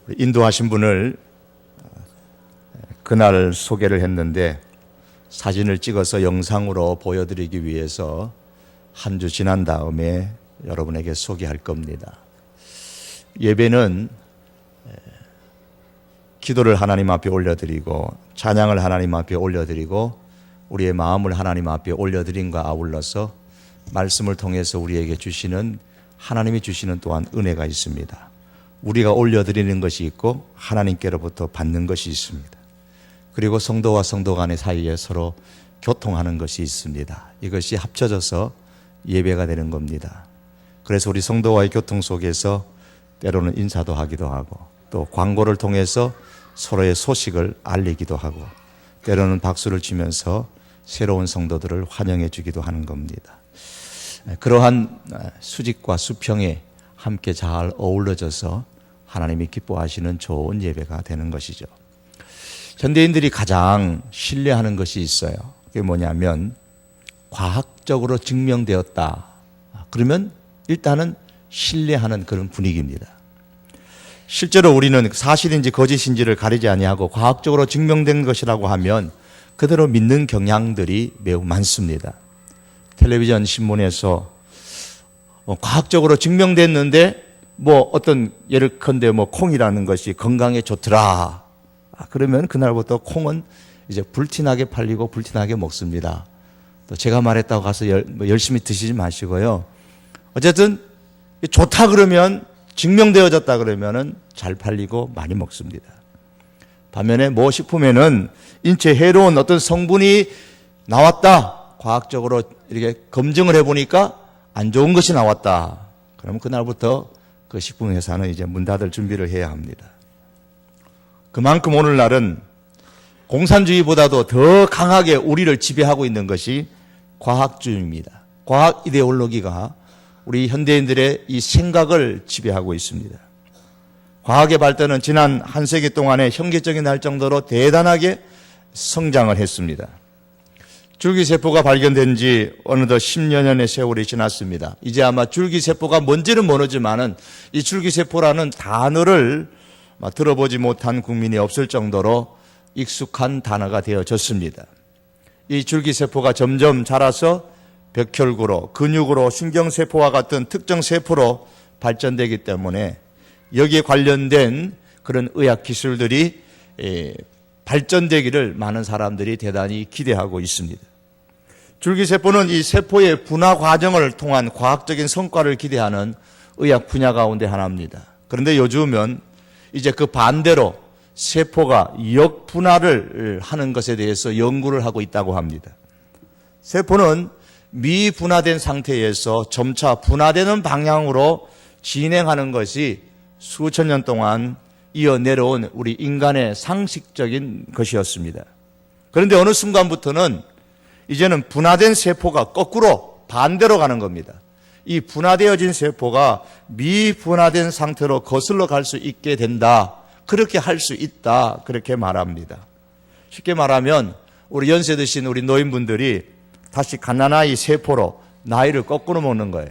인도하신 분을 그날 소개를 했는데 사진을 찍어서 영상으로 보여드리기 위해서 한 주 지난 다음에 여러분에게 소개할 겁니다. 예배는 기도를 하나님 앞에 올려드리고 찬양을 하나님 앞에 올려드리고 우리의 마음을 하나님 앞에 올려드림과 아울러서 말씀을 통해서 우리에게 주시는 하나님이 주시는 또한 은혜가 있습니다. 우리가 올려드리는 것이 있고 하나님께로부터 받는 것이 있습니다. 그리고 성도와 성도 간의 사이에 서로 교통하는 것이 있습니다. 이것이 합쳐져서 예배가 되는 겁니다. 그래서 우리 성도와의 교통 속에서 때로는 인사도 하기도 하고 또 광고를 통해서 서로의 소식을 알리기도 하고 때로는 박수를 치면서 새로운 성도들을 환영해 주기도 하는 겁니다. 그러한 수직과 수평에 함께 잘 어우러져서 하나님이 기뻐하시는 좋은 예배가 되는 것이죠. 현대인들이 가장 신뢰하는 것이 있어요. 그게 뭐냐면 과학적으로 증명되었다. 그러면 일단은 신뢰하는 그런 분위기입니다. 실제로 우리는 사실인지 거짓인지를 가리지 아니하고 과학적으로 증명된 것이라고 하면 그대로 믿는 경향들이 매우 많습니다. 텔레비전 신문에서 과학적으로 증명됐는데 어떤 예를컨대 콩이라는 것이 건강에 좋더라. 그러면 그날부터 콩은 이제 불티나게 팔리고 불티나게 먹습니다. 또 제가 말했다고 가서 열심히 드시지 마시고요. 어쨌든 좋다 그러면 증명되어졌다 그러면은 잘 팔리고 많이 먹습니다. 반면에 식품에는 인체에 해로운 어떤 성분이 나왔다. 과학적으로 이렇게 검증을 해보니까 안 좋은 것이 나왔다. 그러면 그날부터 그 식품회사는 이제 문 닫을 준비를 해야 합니다. 그만큼 오늘날은 공산주의보다도 더 강하게 우리를 지배하고 있는 것이 과학주의입니다. 과학 이데올로기가 우리 현대인들의 이 생각을 지배하고 있습니다. 과학의 발전은 지난 한 세기 동안에 현기증이 날 정도로 대단하게 성장을 했습니다. 줄기세포가 발견된 지 어느덧 10여 년의 세월이 지났습니다. 이제 아마 줄기세포가 뭔지는 모르지만은 이 줄기세포라는 단어를 들어보지 못한 국민이 없을 정도로 익숙한 단어가 되어졌습니다. 이 줄기세포가 점점 자라서 백혈구로, 근육으로, 신경세포와 같은 특정 세포로 발전되기 때문에 여기에 관련된 그런 의학 기술들이 발전되기를 많은 사람들이 대단히 기대하고 있습니다. 줄기세포는 이 세포의 분화 과정을 통한 과학적인 성과를 기대하는 의학 분야 가운데 하나입니다. 그런데 요즘은 이제 그 반대로 세포가 역분화를 하는 것에 대해서 연구를 하고 있다고 합니다. 세포는 미분화된 상태에서 점차 분화되는 방향으로 진행하는 것이 수천 년 동안 이어내려온 우리 인간의 상식적인 것이었습니다. 그런데 어느 순간부터는 이제는 분화된 세포가 거꾸로 반대로 가는 겁니다. 이 분화되어진 세포가 미분화된 상태로 거슬러 갈 수 있게 된다. 그렇게 할 수 있다. 그렇게 말합니다. 쉽게 말하면 우리 연세 드신 우리 노인분들이 다시 갓난아이 세포로 나이를 거꾸로 먹는 거예요.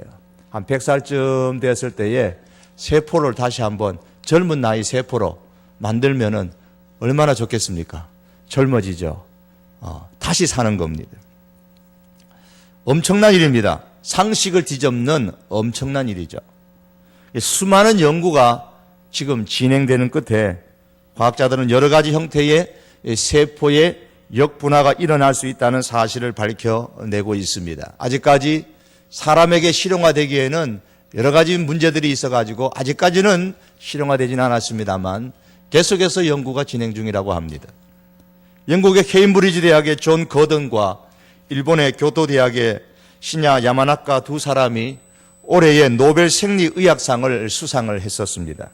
한 100살쯤 됐을 때에 세포를 다시 한번 젊은 나이 세포로 만들면은 얼마나 좋겠습니까? 젊어지죠. 다시 사는 겁니다. 엄청난 일입니다. 상식을 뒤집는 엄청난 일이죠. 수많은 연구가 지금 진행되는 끝에 과학자들은 여러 가지 형태의 세포의 역분화가 일어날 수 있다는 사실을 밝혀내고 있습니다. 아직까지 사람에게 실용화되기에는 여러 가지 문제들이 있어가지고 아직까지는 실용화되지는 않았습니다만 계속해서 연구가 진행 중이라고 합니다. 영국의 케임브리지 대학의 존 거든과 일본의 교토 대학의 시냐 야마나카 두 사람이 올해의 노벨 생리의학상을 수상을 했었습니다.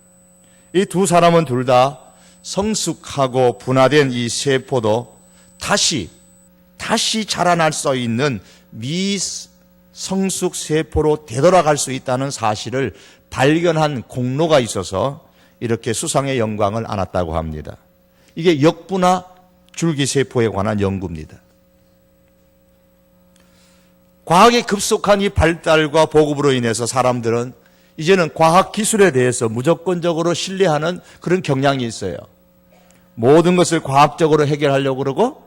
이 두 사람은 둘 다 성숙하고 분화된 이 세포도 다시 자라날 수 있는 미성숙 세포로 되돌아갈 수 있다는 사실을 발견한 공로가 있어서 이렇게 수상의 영광을 안았다고 합니다. 이게 역분화 줄기세포에 관한 연구입니다. 과학의 급속한 이 발달과 보급으로 인해서 사람들은 이제는 과학 기술에 대해서 무조건적으로 신뢰하는 그런 경향이 있어요. 모든 것을 과학적으로 해결하려고 그러고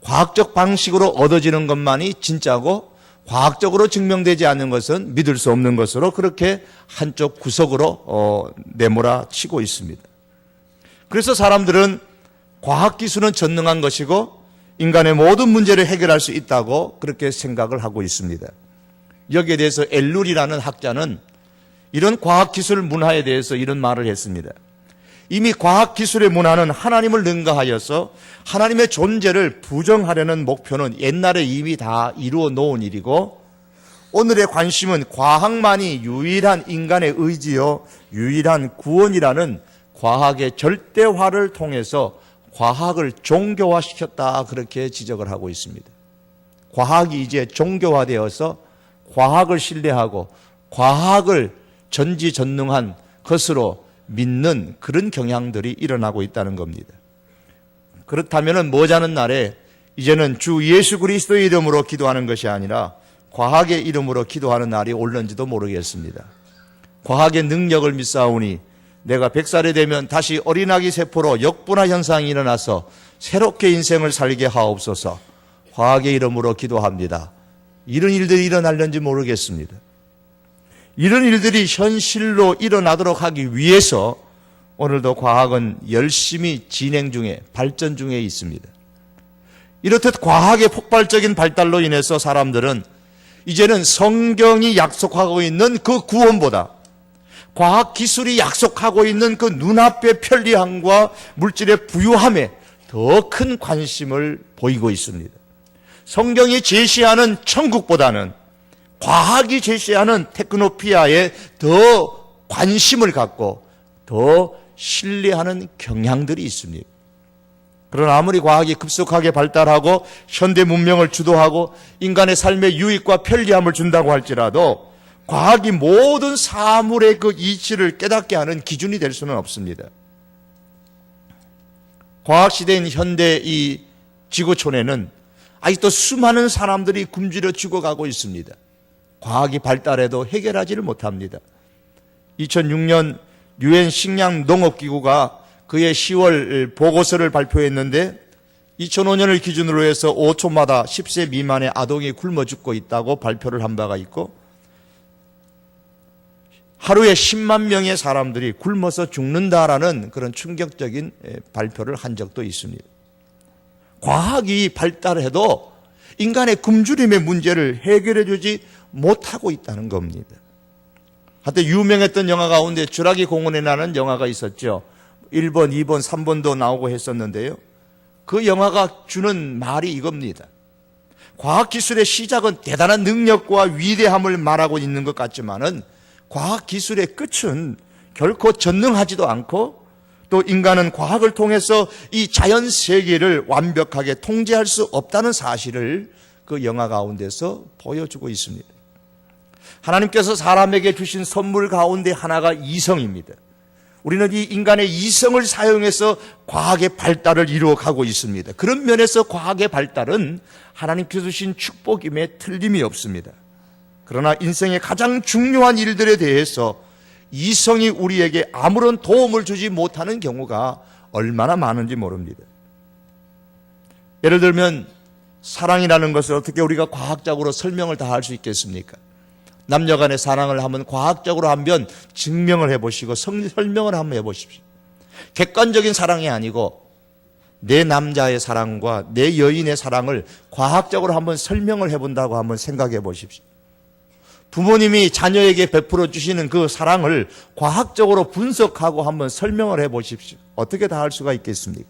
과학적 방식으로 얻어지는 것만이 진짜고 과학적으로 증명되지 않는 것은 믿을 수 없는 것으로 그렇게 한쪽 구석으로 내몰아치고 있습니다. 그래서 사람들은 과학기술은 전능한 것이고 인간의 모든 문제를 해결할 수 있다고 그렇게 생각을 하고 있습니다. 여기에 대해서 엘룰이라는 학자는 이런 과학기술 문화에 대해서 이런 말을 했습니다. 이미 과학기술의 문화는 하나님을 능가하여서 하나님의 존재를 부정하려는 목표는 옛날에 이미 다 이루어 놓은 일이고 오늘의 관심은 과학만이 유일한 인간의 의지요 유일한 구원이라는 과학의 절대화를 통해서 과학을 종교화시켰다 그렇게 지적을 하고 있습니다. 과학이 이제 종교화되어서 과학을 신뢰하고 과학을 전지전능한 것으로 믿는 그런 경향들이 일어나고 있다는 겁니다. 그렇다면 머지않은 날에 이제는 주 예수 그리스도의 이름으로 기도하는 것이 아니라 과학의 이름으로 기도하는 날이 올는지도 모르겠습니다. 과학의 능력을 믿사오니 내가 100살이 되면 다시 어린아기 세포로 역분화 현상이 일어나서 새롭게 인생을 살게 하옵소서. 과학의 이름으로 기도합니다. 이런 일들이 일어날는지 모르겠습니다. 이런 일들이 현실로 일어나도록 하기 위해서 오늘도 과학은 열심히 진행 중에 발전 중에 있습니다. 이렇듯 과학의 폭발적인 발달로 인해서 사람들은 이제는 성경이 약속하고 있는 그 구원보다 과학기술이 약속하고 있는 그 눈앞의 편리함과 물질의 부유함에 더 큰 관심을 보이고 있습니다. 성경이 제시하는 천국보다는 과학이 제시하는 테크노피아에 더 관심을 갖고 더 신뢰하는 경향들이 있습니다. 그러나 아무리 과학이 급속하게 발달하고 현대 문명을 주도하고 인간의 삶의 유익과 편리함을 준다고 할지라도 과학이 모든 사물의 그 이치를 깨닫게 하는 기준이 될 수는 없습니다. 과학시대인 현대 이 지구촌에는 아직도 수많은 사람들이 굶주려 죽어가고 있습니다. 과학이 발달해도 해결하지를 못합니다. 2006년 유엔 식량 농업기구가 그해 10월 보고서를 발표했는데 2005년을 기준으로 해서 5초마다 10세 미만의 아동이 굶어 죽고 있다고 발표를 한 바가 있고 하루에 10만 명의 사람들이 굶어서 죽는다라는 그런 충격적인 발표를 한 적도 있습니다. 과학이 발달해도 인간의 굶주림의 문제를 해결해 주지 못하고 있다는 겁니다. 한때 유명했던 영화 가운데 쥐라기 공원이라는 영화가 있었죠. 1번, 2번, 3번도 나오고 했었는데요. 그 영화가 주는 말이 이겁니다. 과학기술의 시작은 대단한 능력과 위대함을 말하고 있는 것 같지만은 과학기술의 끝은 결코 전능하지도 않고 또 인간은 과학을 통해서 이 자연 세계를 완벽하게 통제할 수 없다는 사실을 그 영화 가운데서 보여주고 있습니다. 하나님께서 사람에게 주신 선물 가운데 하나가 이성입니다. 우리는 이 인간의 이성을 사용해서 과학의 발달을 이루어가고 있습니다. 그런 면에서 과학의 발달은 하나님께서 주신 축복임에 틀림이 없습니다. 그러나 인생의 가장 중요한 일들에 대해서 이성이 우리에게 아무런 도움을 주지 못하는 경우가 얼마나 많은지 모릅니다. 예를 들면 사랑이라는 것을 어떻게 우리가 과학적으로 설명을 다 할 수 있겠습니까? 남녀 간의 사랑을 한번 과학적으로 한번 증명을 해보시고 설명을 한번 해보십시오. 객관적인 사랑이 아니고 내 남자의 사랑과 내 여인의 사랑을 과학적으로 한번 설명을 해본다고 한번 생각해 보십시오. 부모님이 자녀에게 베풀어 주시는 그 사랑을 과학적으로 분석하고 한번 설명을 해보십시오. 어떻게 다 할 수가 있겠습니까?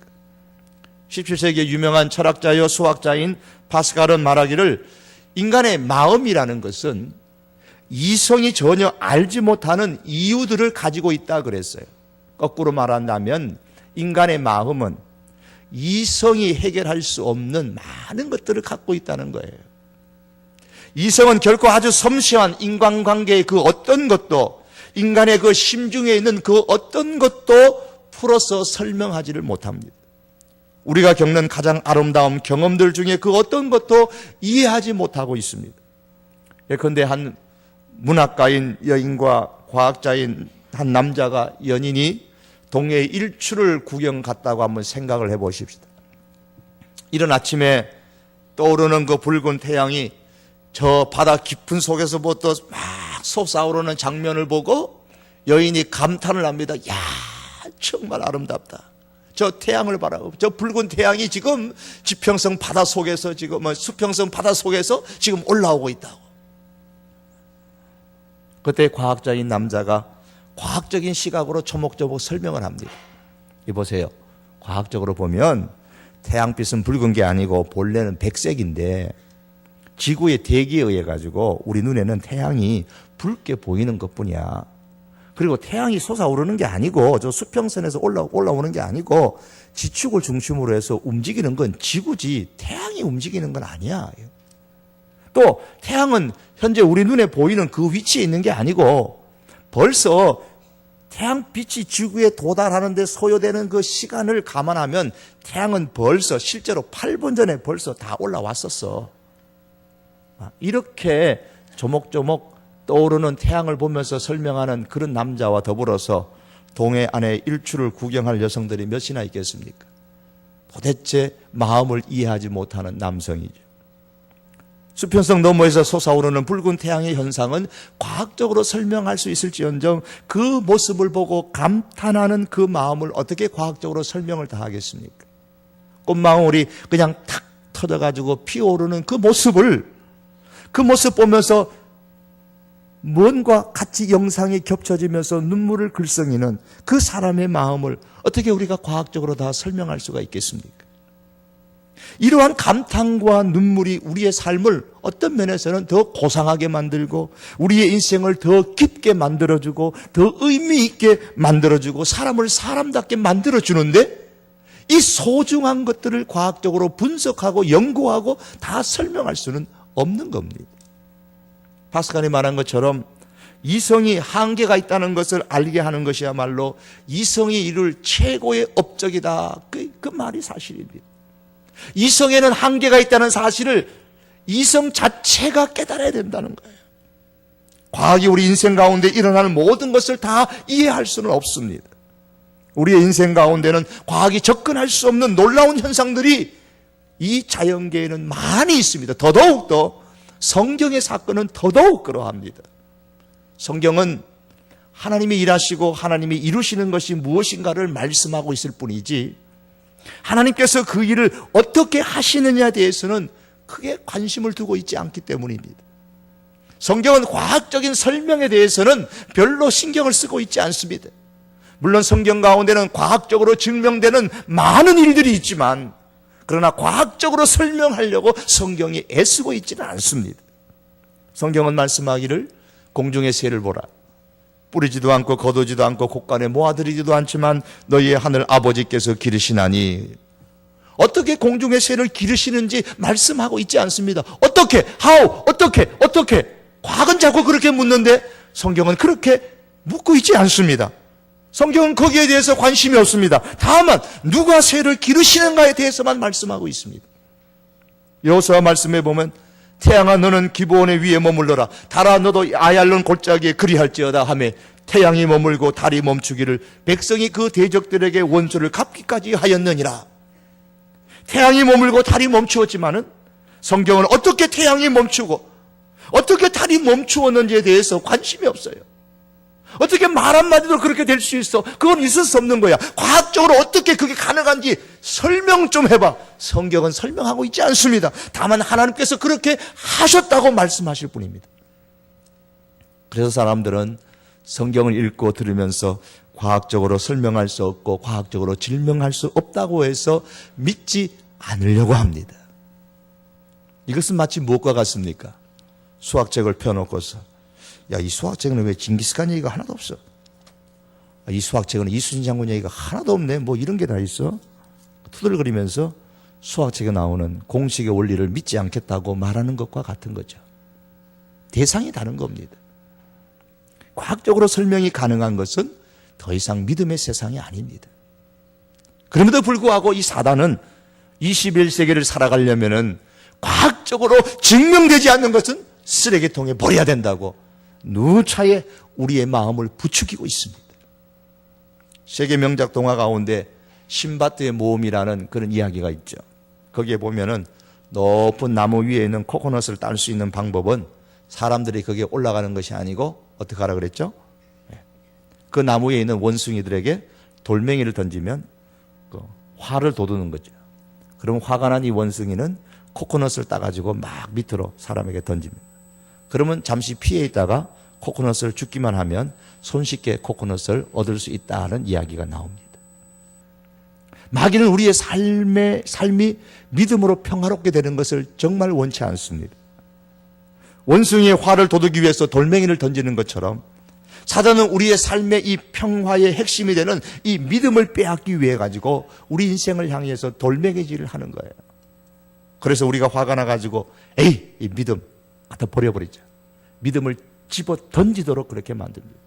17세기의 유명한 철학자요 수학자인 파스칼은 말하기를 인간의 마음이라는 것은 이성이 전혀 알지 못하는 이유들을 가지고 있다 그랬어요. 거꾸로 말한다면 인간의 마음은 이성이 해결할 수 없는 많은 것들을 갖고 있다는 거예요. 이성은 결코 아주 섬세한 인간관계의 그 어떤 것도 인간의 그 심중에 있는 그 어떤 것도 풀어서 설명하지를 못합니다. 우리가 겪는 가장 아름다운 경험들 중에 그 어떤 것도 이해하지 못하고 있습니다. 예컨대 한 문학가인 여인과 과학자인 한 남자가 연인이 동해의 일출을 구경 갔다고 한번 생각을 해보십시다. 이른 아침에 떠오르는 그 붉은 태양이 저 바다 깊은 속에서부터 막 솟아오르는 장면을 보고 여인이 감탄을 합니다. 야, 정말 아름답다. 저 태양을 바라고, 저 붉은 태양이 지금 지평선 바다 속에서 지금 수평선 바다 속에서 지금 올라오고 있다고. 그때 과학자인 남자가 과학적인 시각으로 조목조목 설명을 합니다. 이 보세요. 과학적으로 보면 태양빛은 붉은 게 아니고 본래는 백색인데 지구의 대기에 의해 가지고 우리 눈에는 태양이 붉게 보이는 것뿐이야. 그리고 태양이 솟아오르는 게 아니고 저 수평선에서 올라오는 게 아니고 지축을 중심으로 해서 움직이는 건 지구지 태양이 움직이는 건 아니야. 또 태양은 현재 우리 눈에 보이는 그 위치에 있는 게 아니고 벌써 태양빛이 지구에 도달하는 데 소요되는 그 시간을 감안하면 태양은 벌써 실제로 8분 전에 벌써 다 올라왔었어. 이렇게 조목조목 떠오르는 태양을 보면서 설명하는 그런 남자와 더불어서 동해 안에 일출을 구경할 여성들이 몇이나 있겠습니까? 도대체 마음을 이해하지 못하는 남성이죠. 수평선 너머에서 솟아오르는 붉은 태양의 현상은 과학적으로 설명할 수 있을지언정 그 모습을 보고 감탄하는 그 마음을 어떻게 과학적으로 설명을 다 하겠습니까? 꽃망울이 그냥 탁 터져가지고 피어오르는 그 모습 보면서 뭔가 같이 영상이 겹쳐지면서 눈물을 글썽이는 그 사람의 마음을 어떻게 우리가 과학적으로 다 설명할 수가 있겠습니까? 이러한 감탄과 눈물이 우리의 삶을 어떤 면에서는 더 고상하게 만들고 우리의 인생을 더 깊게 만들어주고 더 의미 있게 만들어주고 사람을 사람답게 만들어주는데 이 소중한 것들을 과학적으로 분석하고 연구하고 다 설명할 수는 없는 겁니다. 파스칼이 말한 것처럼 이성이 한계가 있다는 것을 알게 하는 것이야말로 이성이 이룰 최고의 업적이다. 그 말이 사실입니다. 이성에는 한계가 있다는 사실을 이성 자체가 깨달아야 된다는 거예요. 과학이 우리 인생 가운데 일어나는 모든 것을 다 이해할 수는 없습니다. 우리의 인생 가운데는 과학이 접근할 수 없는 놀라운 현상들이 이 자연계에는 많이 있습니다. 더더욱더 성경의 사건은 더더욱 그러합니다. 성경은 하나님이 일하시고 하나님이 이루시는 것이 무엇인가를 말씀하고 있을 뿐이지 하나님께서 그 일을 어떻게 하시느냐에 대해서는 크게 관심을 두고 있지 않기 때문입니다. 성경은 과학적인 설명에 대해서는 별로 신경을 쓰고 있지 않습니다. 물론 성경 가운데는 과학적으로 증명되는 많은 일들이 있지만 그러나 과학적으로 설명하려고 성경이 애쓰고 있지는 않습니다. 성경은 말씀하기를 공중의 새를 보라. 뿌리지도 않고 거두지도 않고 곳간에 모아들이지도 않지만 너희의 하늘 아버지께서 기르시나니. 어떻게 공중의 새를 기르시는지 말씀하고 있지 않습니다. 어떻게? How? 어떻게? 과학은 자꾸 그렇게 묻는데 성경은 그렇게 묻고 있지 않습니다. 성경은 거기에 대해서 관심이 없습니다. 다만 누가 새를 기르시는가에 대해서만 말씀하고 있습니다. 여호수아 말씀에 보면 태양아 너는 기브온의 위에 머물러라. 달아 너도 아얄론 골짜기에 그리할지어다 하며 태양이 머물고 달이 멈추기를 백성이 그 대적들에게 원수를 갚기까지 하였느니라. 태양이 머물고 달이 멈추었지만은 성경은 어떻게 태양이 멈추고 어떻게 달이 멈추었는지에 대해서 관심이 없어요. 어떻게 말 한마디로 그렇게 될 수 있어? 그건 있을 수 없는 거야. 과학적으로 어떻게 그게 가능한지 설명 좀 해봐. 성경은 설명하고 있지 않습니다. 다만 하나님께서 그렇게 하셨다고 말씀하실 뿐입니다. 그래서 사람들은 성경을 읽고 들으면서 과학적으로 설명할 수 없고 과학적으로 증명할 수 없다고 해서 믿지 않으려고 합니다. 이것은 마치 무엇과 같습니까? 수학책을 펴놓고서 야, 이 수학책은 왜 징기스칸 얘기가 하나도 없어? 이 수학책은 이순신 장군 얘기가 하나도 없네. 뭐 이런 게 다 있어? 투덜거리면서 수학책에 나오는 공식의 원리를 믿지 않겠다고 말하는 것과 같은 거죠. 대상이 다른 겁니다. 과학적으로 설명이 가능한 것은 더 이상 믿음의 세상이 아닙니다. 그럼에도 불구하고 이 사단은 21세기를 살아가려면은 과학적으로 증명되지 않는 것은 쓰레기통에 버려야 된다고 누차에 우리의 마음을 부추기고 있습니다. 세계 명작 동화 가운데 신바트의 모험이라는 그런 이야기가 있죠. 거기에 보면은 높은 나무 위에 있는 코코넛을 딸 수 있는 방법은 사람들이 거기에 올라가는 것이 아니고 어떻게 하라 그랬죠? 그 나무에 있는 원숭이들에게 돌멩이를 던지면 화를 돋우는 거죠. 그럼 화가 난 이 원숭이는 코코넛을 따가지고 막 밑으로 사람에게 던집니다. 그러면 잠시 피해 있다가 코코넛을 줍기만 하면 손쉽게 코코넛을 얻을 수 있다는 이야기가 나옵니다. 마귀는 우리의 삶이 믿음으로 평화롭게 되는 것을 정말 원치 않습니다. 원숭이의 화를 돋우기 위해서 돌멩이를 던지는 것처럼 사단은 우리의 삶의 이 평화의 핵심이 되는 이 믿음을 빼앗기 위해 가지고 우리 인생을 향해서 돌멩이질을 하는 거예요. 그래서 우리가 화가 나가지고 에이 이 믿음 갖다 버려버리자. 믿음을 집어 던지도록 그렇게 만듭니다.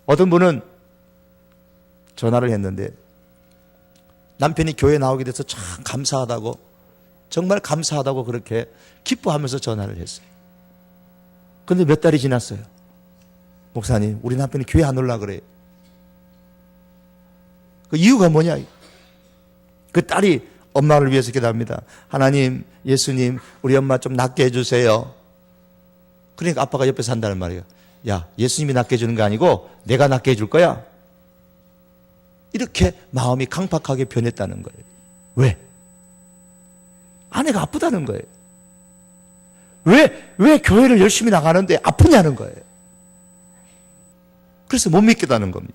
어떤 분은 전화를 했는데 남편이 교회 나오게 돼서 참 감사하다고 정말 감사하다고 그렇게 기뻐하면서 전화를 했어요. 그런데 몇 달이 지났어요. 목사님 우리 남편이 교회 안 올라 그래요. 그 이유가 뭐냐. 그 딸이 엄마를 위해서 기도합니다. 하나님 예수님 우리 엄마 좀 낫게 해주세요. 그러니까 아빠가 옆에서 한다는 말이에요. 야 예수님이 낫게 해주는 거 아니고 내가 낫게 해줄 거야. 이렇게 마음이 강팍하게 변했다는 거예요. 왜? 아내가 아프다는 거예요. 왜 교회를 열심히 나가는데 아프냐는 거예요. 그래서 못 믿겠다는 겁니다.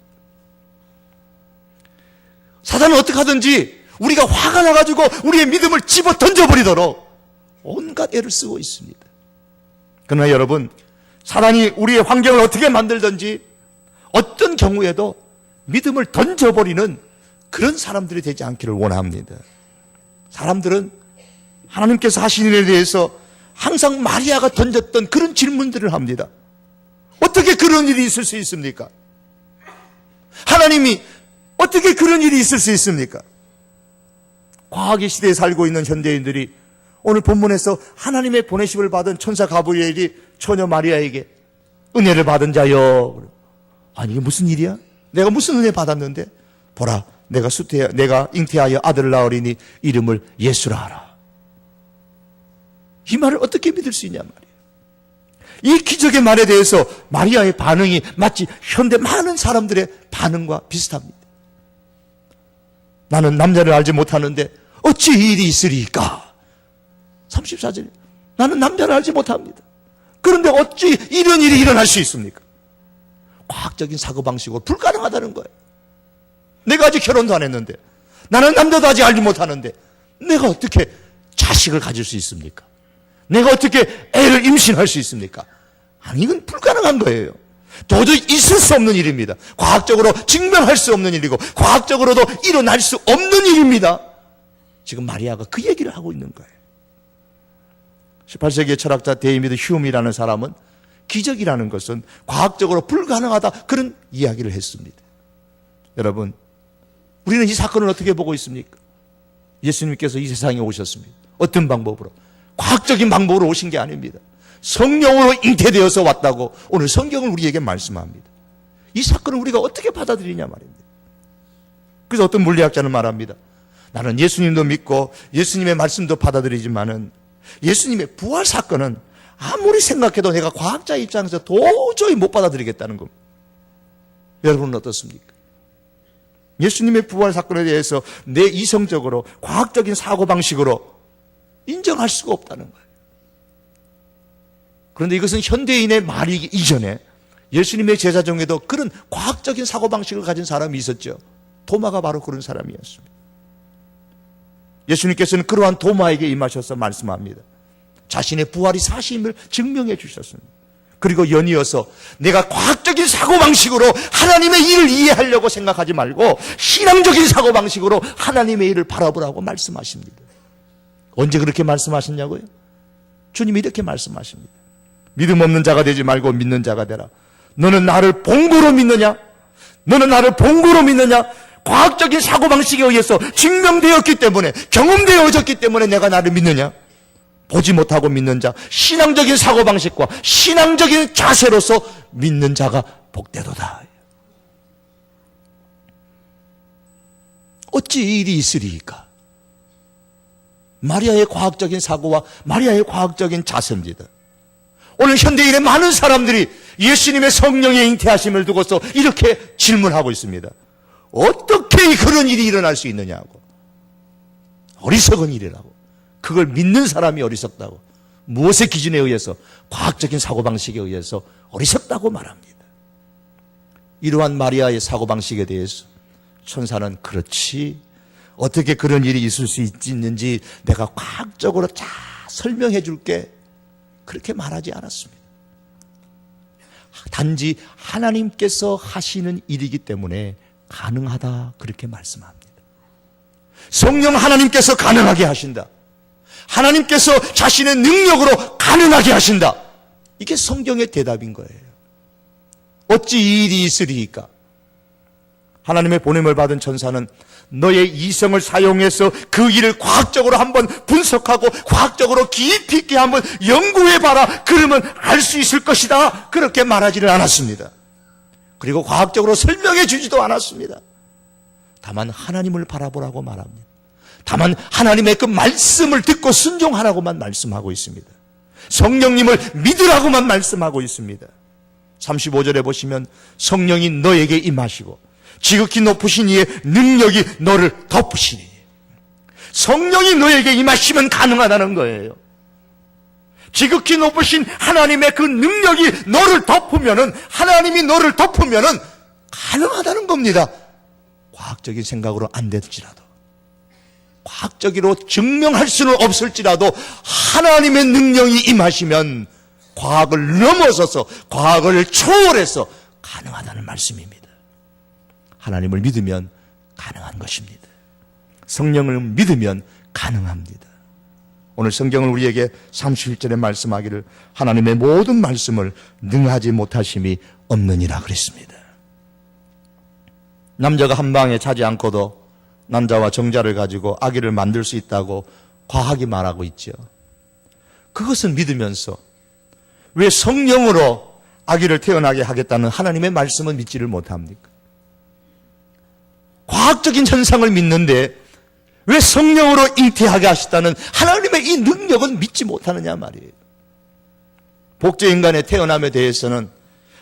사단은 어떻게 하든지 우리가 화가 나가지고 우리의 믿음을 집어 던져버리도록 온갖 애를 쓰고 있습니다. 그러나 여러분, 사단이 우리의 환경을 어떻게 만들든지 어떤 경우에도 믿음을 던져버리는 그런 사람들이 되지 않기를 원합니다. 사람들은 하나님께서 하신 일에 대해서 항상 마리아가 던졌던 그런 질문들을 합니다. 어떻게 그런 일이 있을 수 있습니까? 하나님이 어떻게 그런 일이 있을 수 있습니까? 과학의 시대에 살고 있는 현대인들이 오늘 본문에서 하나님의 보내심을 받은 천사 가브리엘이 처녀 마리아에게 은혜를 받은 자여. 아니 이게 무슨 일이야? 내가 무슨 은혜 받았는데? 보라 내가 잉태하여 아들을 낳으리니 이름을 예수라 하라. 이 말을 어떻게 믿을 수 있냐 말이에요. 이 기적의 말에 대해서 마리아의 반응이 마치 현대 많은 사람들의 반응과 비슷합니다. 나는 남자를 알지 못하는데 어찌 이 일이 있으리까? 34절 나는 남자를 알지 못합니다. 그런데 어찌 이런 일이 일어날 수 있습니까? 과학적인 사고방식으로 불가능하다는 거예요. 내가 아직 결혼도 안 했는데 나는 남자도 아직 알지 못하는데 내가 어떻게 자식을 가질 수 있습니까? 내가 어떻게 애를 임신할 수 있습니까? 아니 이건 불가능한 거예요. 도저히 있을 수 없는 일입니다. 과학적으로 증명할 수 없는 일이고 과학적으로도 일어날 수 없는 일입니다. 지금 마리아가 그 얘기를 하고 있는 거예요. 18세기의 철학자 데이비드 휴미라는 사람은 기적이라는 것은 과학적으로 불가능하다 그런 이야기를 했습니다. 여러분 우리는 이 사건을 어떻게 보고 있습니까? 예수님께서 이 세상에 오셨습니다. 어떤 방법으로? 과학적인 방법으로 오신 게 아닙니다. 성령으로 잉태되어서 왔다고 오늘 성경을 우리에게 말씀합니다. 이 사건을 우리가 어떻게 받아들이냐 말입니다. 그래서 어떤 물리학자는 말합니다. 나는 예수님도 믿고 예수님의 말씀도 받아들이지만은 예수님의 부활 사건은 아무리 생각해도 내가 과학자 입장에서 도저히 못 받아들이겠다는 겁니다. 여러분은 어떻습니까? 예수님의 부활 사건에 대해서 내 이성적으로 과학적인 사고방식으로 인정할 수가 없다는 거예요. 그런데 이것은 현대인의 말이기 이전에 예수님의 제자 중에도 그런 과학적인 사고방식을 가진 사람이 있었죠. 도마가 바로 그런 사람이었습니다. 예수님께서는 그러한 도마에게 임하셔서 말씀합니다. 자신의 부활이 사실임을 증명해 주셨습니다. 그리고 연이어서 내가 과학적인 사고방식으로 하나님의 일을 이해하려고 생각하지 말고 신앙적인 사고방식으로 하나님의 일을 바라보라고 말씀하십니다. 언제 그렇게 말씀하셨냐고요? 주님이 이렇게 말씀하십니다. 믿음 없는 자가 되지 말고 믿는 자가 되라. 너는 나를 본고로 믿느냐? 너는 나를 본고로 믿느냐? 과학적인 사고방식에 의해서 증명되었기 때문에 경험되어졌기 때문에 내가 나를 믿느냐? 보지 못하고 믿는 자, 신앙적인 사고방식과 신앙적인 자세로서 믿는 자가 복되도다. 어찌 이 일이 있으리이까? 마리아의 과학적인 사고와 마리아의 과학적인 자세입니다. 오늘 현대인의 많은 사람들이 예수님의 성령의 잉태하심을 두고서 이렇게 질문하고 있습니다. 어떻게 그런 일이 일어날 수 있느냐고. 어리석은 일이라고. 그걸 믿는 사람이 어리석다고. 무엇의 기준에 의해서? 과학적인 사고방식에 의해서 어리석다고 말합니다. 이러한 마리아의 사고방식에 대해서 천사는 그렇지, 어떻게 그런 일이 있을 수 있는지 내가 과학적으로 잘 설명해 줄게, 그렇게 말하지 않았습니다. 단지 하나님께서 하시는 일이기 때문에 가능하다, 그렇게 말씀합니다. 성령 하나님께서 가능하게 하신다. 하나님께서 자신의 능력으로 가능하게 하신다. 이게 성경의 대답인 거예요. 어찌 이 일이 있으리이까? 하나님의 보냄을 받은 천사는 너의 이성을 사용해서 그 일을 과학적으로 한번 분석하고 과학적으로 깊이 있게 한번 연구해봐라. 그러면 알 수 있을 것이다. 그렇게 말하지는 않았습니다. 그리고 과학적으로 설명해 주지도 않았습니다. 다만 하나님을 바라보라고 말합니다. 다만 하나님의 그 말씀을 듣고 순종하라고만 말씀하고 있습니다. 성령님을 믿으라고만 말씀하고 있습니다. 35절에 보시면 성령이 너에게 임하시고 지극히 높으신 이의 능력이 너를 덮으시니, 성령이 너에게 임하시면 가능하다는 거예요. 지극히 높으신 하나님의 그 능력이 너를 덮으면은, 하나님이 너를 덮으면은 가능하다는 겁니다. 과학적인 생각으로 안 될지라도, 과학적으로 증명할 수는 없을지라도 하나님의 능력이 임하시면 과학을 넘어서서, 과학을 초월해서 가능하다는 말씀입니다. 하나님을 믿으면 가능한 것입니다. 성령을 믿으면 가능합니다. 오늘 성경은 우리에게 31절에 말씀하기를 하나님의 모든 말씀을 능하지 못하심이 없느니라 그랬습니다. 남자가 한 방에 차지 않고도 남자와 정자를 가지고 아기를 만들 수 있다고 과학이 말하고 있죠. 그것은 믿으면서 왜 성령으로 아기를 태어나게 하겠다는 하나님의 말씀은 믿지를 못합니까? 과학적인 현상을 믿는데 왜 성령으로 잉태하게 하시다는 하나님의 이 능력은 믿지 못하느냐 말이에요. 복제인간의 태어남에 대해서는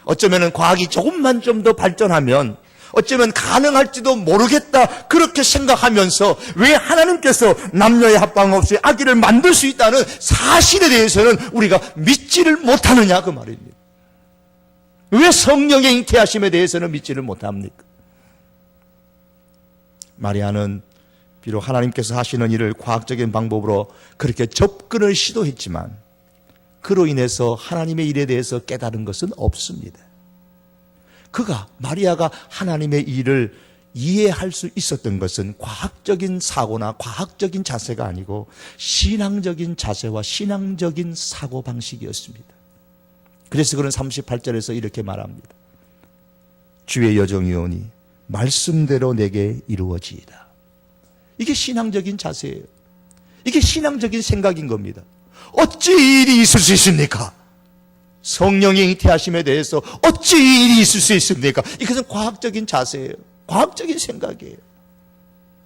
어쩌면 과학이 조금만 좀 더 발전하면 어쩌면 가능할지도 모르겠다, 그렇게 생각하면서 왜 하나님께서 남녀의 합방 없이 아기를 만들 수 있다는 사실에 대해서는 우리가 믿지를 못하느냐 그 말입니다. 왜 성령의 잉태하심에 대해서는 믿지를 못합니까? 마리아는 비록 하나님께서 하시는 일을 과학적인 방법으로 그렇게 접근을 시도했지만 그로 인해서 하나님의 일에 대해서 깨달은 것은 없습니다. 마리아가 하나님의 일을 이해할 수 있었던 것은 과학적인 사고나 과학적인 자세가 아니고 신앙적인 자세와 신앙적인 사고방식이었습니다. 그래서 그는 38절에서 이렇게 말합니다. 주의 여정이오니 말씀대로 내게 이루어지이다. 이게 신앙적인 자세예요. 이게 신앙적인 생각인 겁니다. 어찌 이 일이 있을 수 있습니까? 성령의 잉태하심에 대해서 어찌 이 일이 있을 수 있습니까? 이것은 과학적인 자세예요. 과학적인 생각이에요.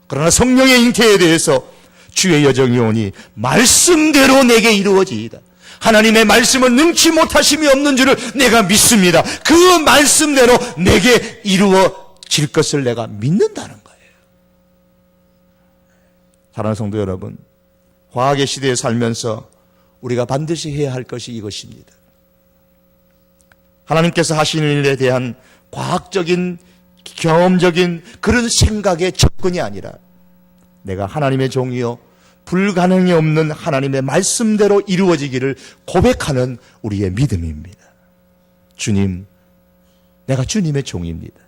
그러나 성령의 잉태에 대해서 주의 여정이 오니 말씀대로 내게 이루어지이다. 하나님의 말씀은 능치 못하심이 없는 줄을 내가 믿습니다. 그 말씀대로 내게 이루어질 것을 내가 믿는다는 거예요. 사랑하는 성도 여러분, 과학의 시대에 살면서 우리가 반드시 해야 할 것이 이것입니다. 하나님께서 하시는 일에 대한 과학적인, 경험적인 그런 생각의 접근이 아니라 내가 하나님의 종이요 불가능이 없는 하나님의 말씀대로 이루어지기를 고백하는 우리의 믿음입니다. 주님, 내가 주님의 종입니다.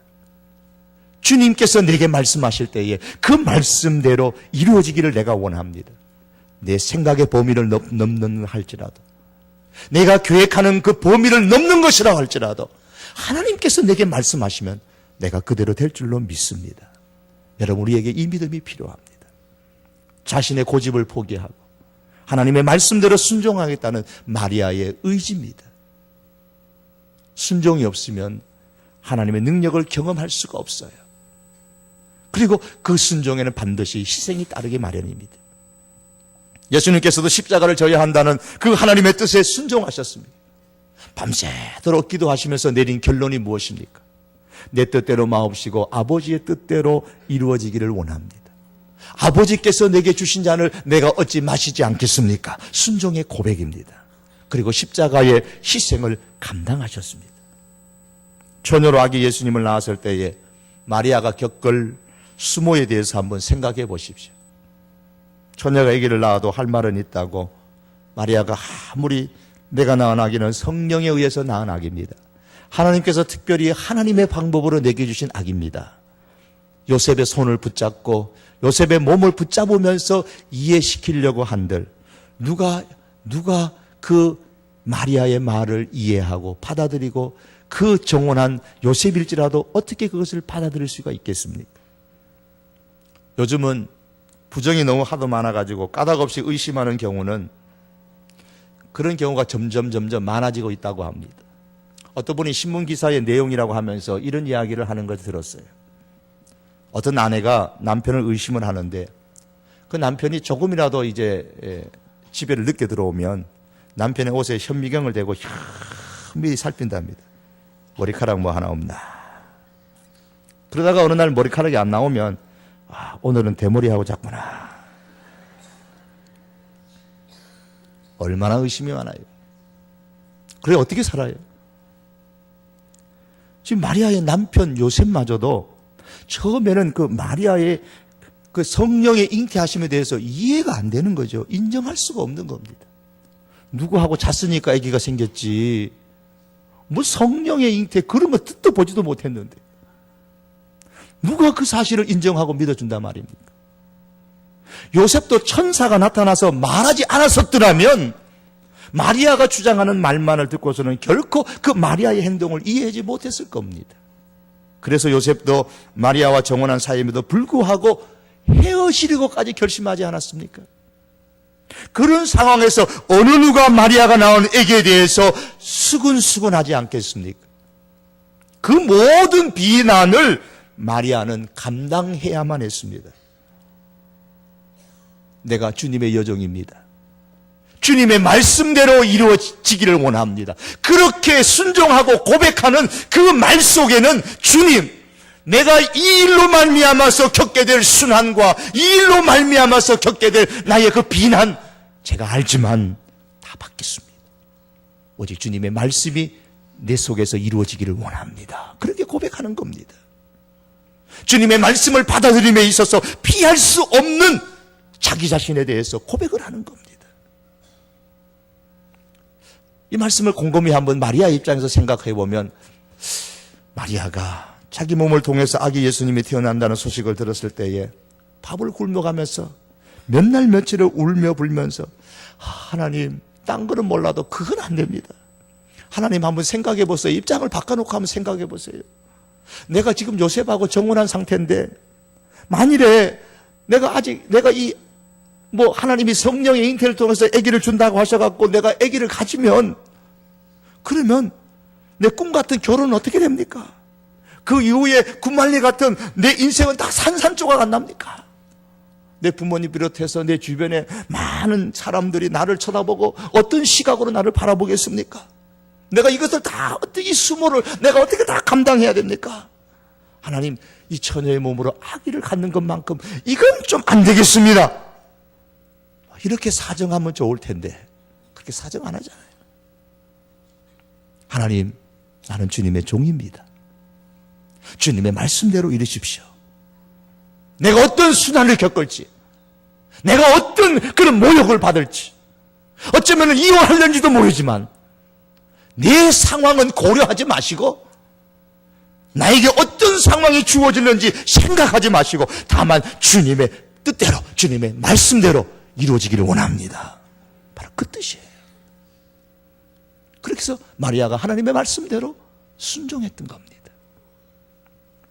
주님께서 내게 말씀하실 때에 그 말씀대로 이루어지기를 내가 원합니다. 내 생각의 범위를 넘는 할지라도, 내가 계획하는 그 범위를 넘는 것이라 할지라도 하나님께서 내게 말씀하시면 내가 그대로 될 줄로 믿습니다. 여러분, 우리에게 이 믿음이 필요합니다. 자신의 고집을 포기하고 하나님의 말씀대로 순종하겠다는 마리아의 의지입니다. 순종이 없으면 하나님의 능력을 경험할 수가 없어요. 그리고 그 순종에는 반드시 희생이 따르기 마련입니다. 예수님께서도 십자가를 져야 한다는 그 하나님의 뜻에 순종하셨습니다. 밤새도록 기도하시면서 내린 결론이 무엇입니까? 내 뜻대로 마옵시고 아버지의 뜻대로 이루어지기를 원합니다. 아버지께서 내게 주신 잔을 내가 어찌 마시지 않겠습니까? 순종의 고백입니다. 그리고 십자가의 희생을 감당하셨습니다. 처녀로 아기 예수님을 낳았을 때에 마리아가 겪을 수모에 대해서 한번 생각해 보십시오. 처녀가 아기를 낳아도 할 말은 있다고, 마리아가 아무리 내가 낳은 아기는 성령에 의해서 낳은 아기입니다. 하나님께서 특별히 하나님의 방법으로 내게 주신 아기입니다. 요셉의 손을 붙잡고 요셉의 몸을 붙잡으면서 이해시키려고 한들 누가 그 마리아의 말을 이해하고 받아들이고 그 정원한 요셉일지라도 어떻게 그것을 받아들일 수가 있겠습니까? 요즘은 부정이 너무 하도 많아가지고 까닭없이 의심하는 경우는 그런 경우가 점점 많아지고 있다고 합니다. 어떤 분이 신문기사의 내용이라고 하면서 이런 이야기를 하는 것을 들었어요. 어떤 아내가 남편을 의심을 하는데 그 남편이 조금이라도 이제 집에를 늦게 들어오면 남편의 옷에 현미경을 대고 현미히 살핀답니다. 머리카락 뭐 하나 없나. 그러다가 어느 날 머리카락이 안 나오면 오늘은 대머리하고 잤구나. 얼마나 의심이 많아요. 그래 어떻게 살아요? 지금 마리아의 남편 요셉마저도 처음에는 그 마리아의 그 성령의 잉태하심에 대해서 이해가 안 되는 거죠. 인정할 수가 없는 겁니다. 누구하고 잤으니까 아기가 생겼지. 뭐 성령의 잉태 그런 거 뜻도 보지도 못했는데 누가 그 사실을 인정하고 믿어준단 말입니까? 요셉도 천사가 나타나서 말하지 않았었더라면 마리아가 주장하는 말만을 듣고서는 결코 그 마리아의 행동을 이해하지 못했을 겁니다. 그래서 요셉도 마리아와 정혼한 사이임에도 불구하고 헤어지려고까지 결심하지 않았습니까? 그런 상황에서 어느 누가 마리아가 낳은 아기에 대해서 수근수근하지 않겠습니까? 그 모든 비난을 마리아는 감당해야만 했습니다. 내가 주님의 여종입니다. 주님의 말씀대로 이루어지기를 원합니다. 그렇게 순종하고 고백하는 그 말 속에는 주님, 내가 이 일로 말미암아서 겪게 될 순환과 이 일로 말미암아서 겪게 될 나의 그 비난 제가 알지만 다 받겠습니다. 오직 주님의 말씀이 내 속에서 이루어지기를 원합니다. 그렇게 고백하는 겁니다. 주님의 말씀을 받아들임에 있어서 피할 수 없는 자기 자신에 대해서 고백을 하는 겁니다. 이 말씀을 곰곰이 한번 마리아 입장에서 생각해 보면 마리아가 자기 몸을 통해서 아기 예수님이 태어난다는 소식을 들었을 때에 밥을 굶어가면서 몇 날 며칠을 울며 불면서 하나님 딴 거는 몰라도 그건 안 됩니다. 하나님 한번 생각해 보세요. 입장을 바꿔놓고 한번 생각해 보세요. 내가 지금 요셉하고 정혼한 상태인데 만일에 내가 하나님이 성령의 잉태를 통해서 아기를 준다고 하셔갖고 내가 아기를 가지면 그러면 내 꿈 같은 결혼은 어떻게 됩니까? 그 이후에 군말리 같은 내 인생은 다 산산조각 안 납니까? 내 부모님 비롯해서 내 주변에 많은 사람들이 나를 쳐다보고 어떤 시각으로 나를 바라보겠습니까? 내가 이것을 다 어떻게 이 수모를 내가 어떻게 다 감당해야 됩니까? 하나님, 이 처녀의 몸으로 아기를 갖는 것만큼 이건 좀 안 되겠습니다. 이렇게 사정하면 좋을 텐데 그렇게 사정 안 하잖아요. 하나님, 나는 주님의 종입니다. 주님의 말씀대로 이루십시오. 내가 어떤 순환을 겪을지, 내가 어떤 그런 모욕을 받을지, 어쩌면 이혼하려는지도 모르지만 내 상황은 고려하지 마시고 나에게 어떤 상황이 주어질는지 생각하지 마시고 다만 주님의 뜻대로, 주님의 말씀대로 이루어지기를 원합니다. 바로 그 뜻이에요. 그렇게 해서 마리아가 하나님의 말씀대로 순종했던 겁니다.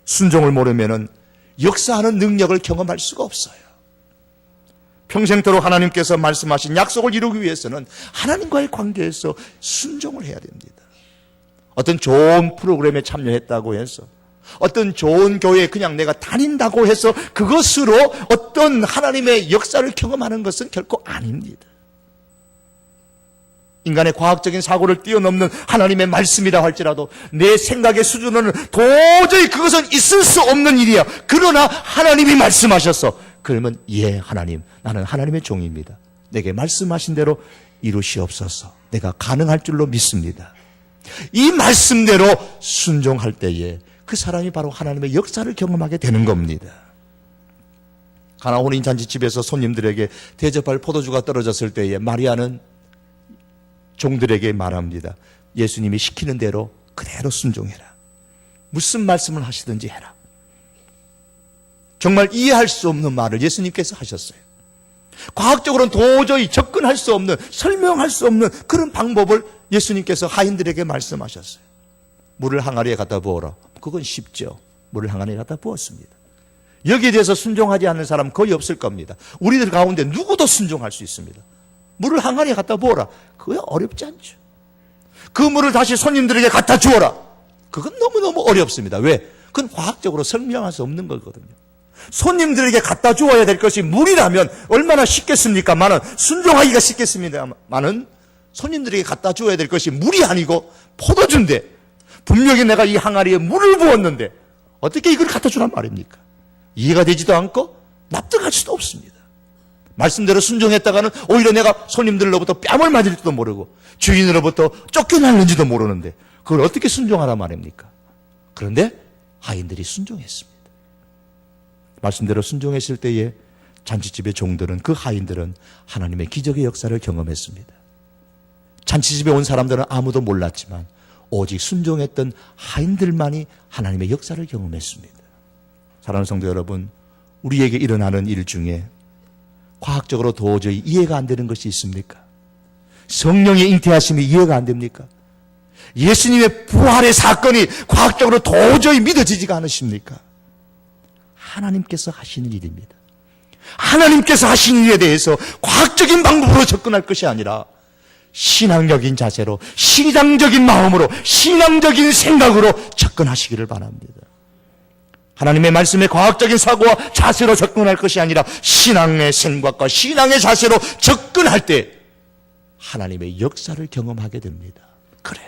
순종을 모르면 역사하는 능력을 경험할 수가 없어요. 평생토록 하나님께서 말씀하신 약속을 이루기 위해서는 하나님과의 관계에서 순종을 해야 됩니다. 어떤 좋은 프로그램에 참여했다고 해서, 어떤 좋은 교회에 그냥 내가 다닌다고 해서 그것으로 어떤 하나님의 역사를 경험하는 것은 결코 아닙니다. 인간의 과학적인 사고를 뛰어넘는 하나님의 말씀이라 할지라도 내 생각의 수준은 도저히 그것은 있을 수 없는 일이야. 그러나 하나님이 말씀하셨어. 그러면 예, 하나님, 나는 하나님의 종입니다. 내게 말씀하신 대로 이루시옵소서. 내가 가능할 줄로 믿습니다. 이 말씀대로 순종할 때에 그 사람이 바로 하나님의 역사를 경험하게 되는 겁니다. 가나 혼인 잔치집에서 손님들에게 대접할 포도주가 떨어졌을 때에 마리아는 종들에게 말합니다. 예수님이 시키는 대로 그대로 순종해라. 무슨 말씀을 하시든지 해라. 정말 이해할 수 없는 말을 예수님께서 하셨어요. 과학적으로는 도저히 접근할 수 없는, 설명할 수 없는 그런 방법을 예수님께서 하인들에게 말씀하셨어요. 물을 항아리에 갖다 부어라. 그건 쉽죠. 물을 항아리에 갖다 부었습니다. 여기에 대해서 순종하지 않는 사람 거의 없을 겁니다. 우리들 가운데 누구도 순종할 수 있습니다. 물을 항아리에 갖다 부어라. 그거 어렵지 않죠. 그 물을 다시 손님들에게 갖다 주어라. 그건 너무너무 어렵습니다. 왜? 그건 과학적으로 설명할 수 없는 거거든요. 손님들에게 갖다 주어야 될 것이 물이라면 얼마나 쉽겠습니까?만은 순종하기가 쉽겠습니다만은 손님들에게 갖다 주어야 될 것이 물이 아니고 포도주인데 분명히 내가 이 항아리에 물을 부었는데 어떻게 이걸 갖다 주란 말입니까? 이해가 되지도 않고 납득할 수도 없습니다. 말씀대로 순종했다가는 오히려 내가 손님들로부터 뺨을 맞을지도 모르고 주인으로부터 쫓겨날는지도 모르는데 그걸 어떻게 순종하란 말입니까? 그런데 하인들이 순종했습니다. 말씀대로 순종했을 때에 잔치집의 종들은, 그 하인들은 하나님의 기적의 역사를 경험했습니다. 잔치집에 온 사람들은 아무도 몰랐지만 오직 순종했던 하인들만이 하나님의 역사를 경험했습니다. 사랑하는 성도 여러분, 우리에게 일어나는 일 중에 과학적으로 도저히 이해가 안 되는 것이 있습니까? 성령의 잉태하심이 이해가 안 됩니까? 예수님의 부활의 사건이 과학적으로 도저히 믿어지지가 않으십니까? 하나님께서 하시는 일입니다. 하나님께서 하시는 일에 대해서 과학적인 방법으로 접근할 것이 아니라 신앙적인 자세로, 신앙적인 마음으로, 신앙적인 생각으로 접근하시기를 바랍니다. 하나님의 말씀에 과학적인 사고와 자세로 접근할 것이 아니라 신앙의 생각과 신앙의 자세로 접근할 때 하나님의 역사를 경험하게 됩니다. 그래,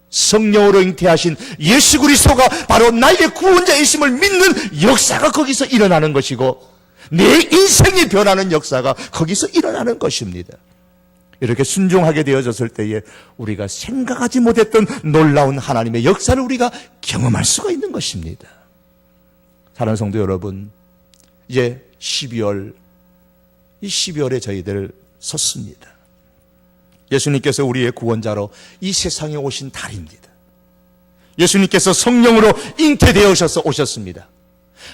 성령으로 잉태하신 예수 그리스도가 바로 나의 구원자이심을 믿는 역사가 거기서 일어나는 것이고 내 인생이 변하는 역사가 거기서 일어나는 것입니다. 이렇게 순종하게 되어졌을 때에 우리가 생각하지 못했던 놀라운 하나님의 역사를 우리가 경험할 수가 있는 것입니다. 사랑하는 성도 여러분, 이제 12월, 이 12월에 저희들 섰습니다. 예수님께서 우리의 구원자로 이 세상에 오신 달입니다. 예수님께서 성령으로 잉태되어서 오셨습니다.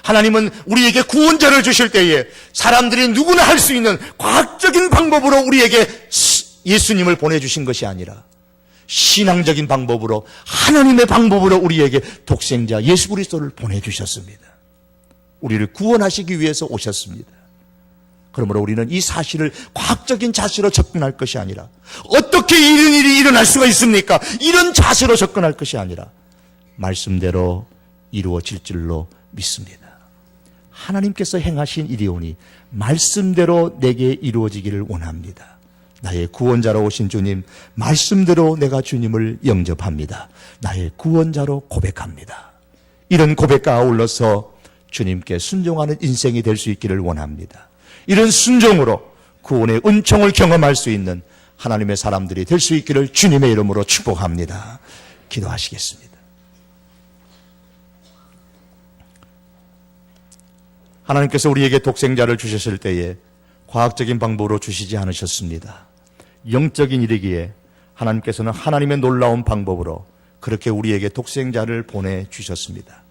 하나님은 우리에게 구원자를 주실 때에 사람들이 누구나 할 수 있는 과학적인 방법으로 우리에게 예수님을 보내주신 것이 아니라 신앙적인 방법으로, 하나님의 방법으로 우리에게 독생자 예수 그리스도를 보내주셨습니다. 우리를 구원하시기 위해서 오셨습니다. 그러므로 우리는 이 사실을 과학적인 자세로 접근할 것이 아니라 어떻게 이런 일이 일어날 수가 있습니까? 이런 자세로 접근할 것이 아니라 말씀대로 이루어질 줄로 믿습니다. 하나님께서 행하신 일이오니 말씀대로 내게 이루어지기를 원합니다. 나의 구원자로 오신 주님, 말씀대로 내가 주님을 영접합니다. 나의 구원자로 고백합니다. 이런 고백과 아울러서 주님께 순종하는 인생이 될 수 있기를 원합니다. 이런 순종으로 구원의 은총을 경험할 수 있는 하나님의 사람들이 될 수 있기를 주님의 이름으로 축복합니다. 기도하시겠습니다. 하나님께서 우리에게 독생자를 주셨을 때에 과학적인 방법으로 주시지 않으셨습니다. 영적인 일이기에 하나님께서는 하나님의 놀라운 방법으로 그렇게 우리에게 독생자를 보내주셨습니다.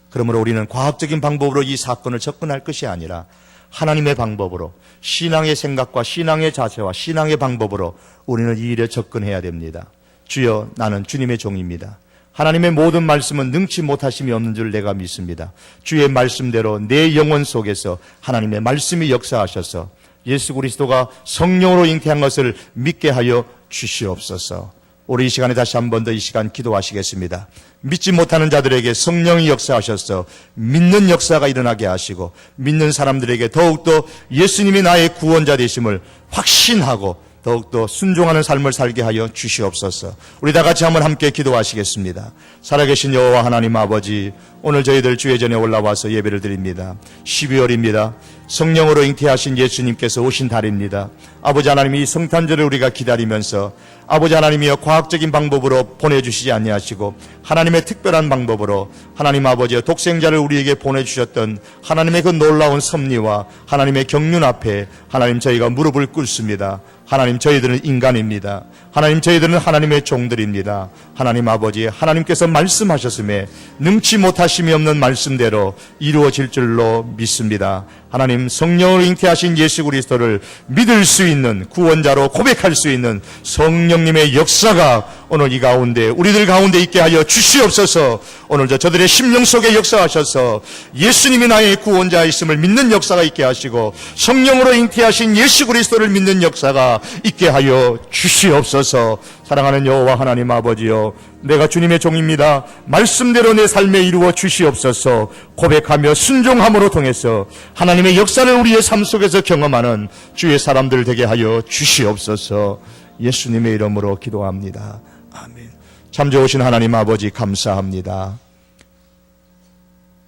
그러므로 우리는 과학적인 방법으로 이 사건을 접근할 것이 아니라 하나님의 방법으로, 신앙의 생각과 신앙의 자세와 신앙의 방법으로 우리는 이 일에 접근해야 됩니다. 주여, 나는 주님의 종입니다. 하나님의 모든 말씀은 능치 못하심이 없는 줄 내가 믿습니다. 주의 말씀대로 내 영혼 속에서 하나님의 말씀이 역사하셔서 예수 그리스도가 성령으로 잉태한 것을 믿게 하여 주시옵소서. 우리 이 시간에 다시 한 번 더 이 시간 기도하시겠습니다. 믿지 못하는 자들에게 성령이 역사하셔서 믿는 역사가 일어나게 하시고, 믿는 사람들에게 더욱더 예수님이 나의 구원자 되심을 확신하고 더욱더 순종하는 삶을 살게 하여 주시옵소서. 우리 다 같이 한번 함께 기도하시겠습니다. 살아계신 여호와 하나님 아버지, 오늘 저희들 주의 전에 올라와서 예배를 드립니다. 12월입니다. 성령으로 잉태하신 예수님께서 오신 달입니다. 아버지 하나님, 이 성탄절을 우리가 기다리면서 아버지 하나님이여 과학적인 방법으로 보내주시지 아니하시고 하나님의 특별한 방법으로 하나님 아버지여 독생자를 우리에게 보내주셨던 하나님의 그 놀라운 섭리와 하나님의 경륜 앞에 하나님 저희가 무릎을 꿇습니다. 하나님, 저희들은 인간입니다. 하나님, 저희들은 하나님의 종들입니다. 하나님 아버지, 하나님께서 말씀하셨음에 능치 못하심이 없는 말씀대로 이루어질 줄로 믿습니다. 하나님, 성령으로 잉태하신 예수 그리스도를 믿을 수 있는, 구원자로 고백할 수 있는 성령님의 역사가 오늘 이 가운데 우리들 가운데 있게 하여 주시옵소서. 오늘 저들의 심령 속에 역사하셔서 예수님이 나의 구원자이심을 믿는 역사가 있게 하시고 성령으로 잉태하신 예수 그리스도를 믿는 역사가 있게 하여 주시옵소서. 사랑하는 여호와 하나님 아버지여, 내가 주님의 종입니다. 말씀대로 내 삶에 이루어 주시옵소서. 고백하며 순종함으로 통해서 하나님의 역사를 우리의 삶 속에서 경험하는 주의 사람들 되게 하여 주시옵소서. 예수님의 이름으로 기도합니다. 아멘. 참 좋으신 하나님 아버지, 감사합니다.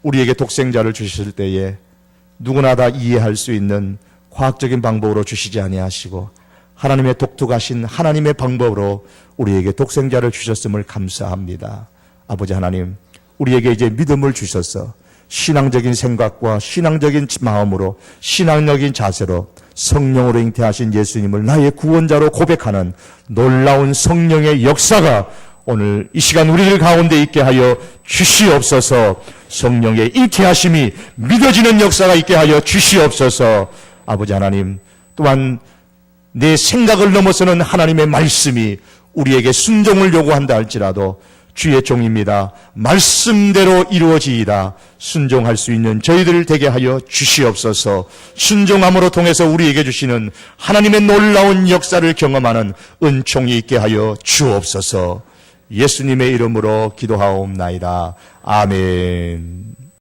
우리에게 독생자를 주실 때에 누구나 다 이해할 수 있는 과학적인 방법으로 주시지 아니하시고 하나님의 독특하신 하나님의 방법으로 우리에게 독생자를 주셨음을 감사합니다. 아버지 하나님, 우리에게 이제 믿음을 주셔서 신앙적인 생각과 신앙적인 마음으로, 신앙적인 자세로 성령으로 잉태하신 예수님을 나의 구원자로 고백하는 놀라운 성령의 역사가 오늘 이 시간 우리들 가운데 있게 하여 주시옵소서. 성령의 잉태하심이 믿어지는 역사가 있게 하여 주시옵소서. 아버지 하나님, 또한 내 생각을 넘어서는 하나님의 말씀이 우리에게 순종을 요구한다 할지라도 주의 종입니다. 말씀대로 이루어지이다. 순종할 수 있는 저희들 되게 하여 주시옵소서. 순종함으로 통해서 우리에게 주시는 하나님의 놀라운 역사를 경험하는 은총이 있게 하여 주옵소서. 예수님의 이름으로 기도하옵나이다. 아멘.